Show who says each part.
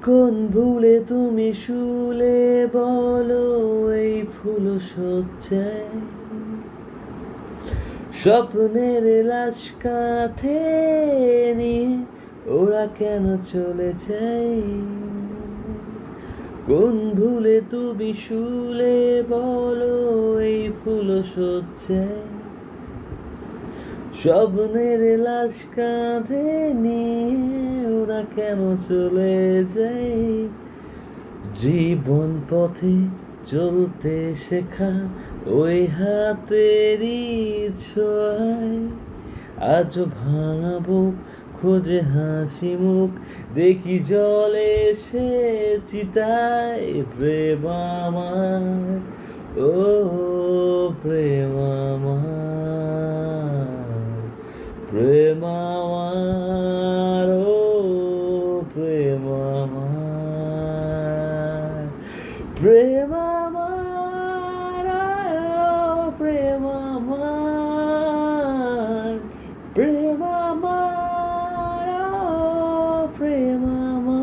Speaker 1: কোন ভুলে তুমি শুলে বলো এই ফুল সজ্জায় স্বপ্নের লাশ কাঁধে নিয়ে ওরা কেন চলে যায়? কোন ভুলে তুমি শুলে বলো এই ফুল সজ্জায় স্বপ্নের লাশ কাঁধে নিয়ে ওরা কেন চলে যায়? জীবন পথে চলতে শেখা ওই হাতেরই ছোঁয়ায় আজ ভাঙাবো খোঁজে হাসি মুখ দেখি জলে সে চিতায় প্রেম আমার, ও প্রেম আমার, প্রেম আমার, ও প্রেম আমার, প্রেম আমার, প্রেম আমার, প্রেম আমার, প্রেম আমার।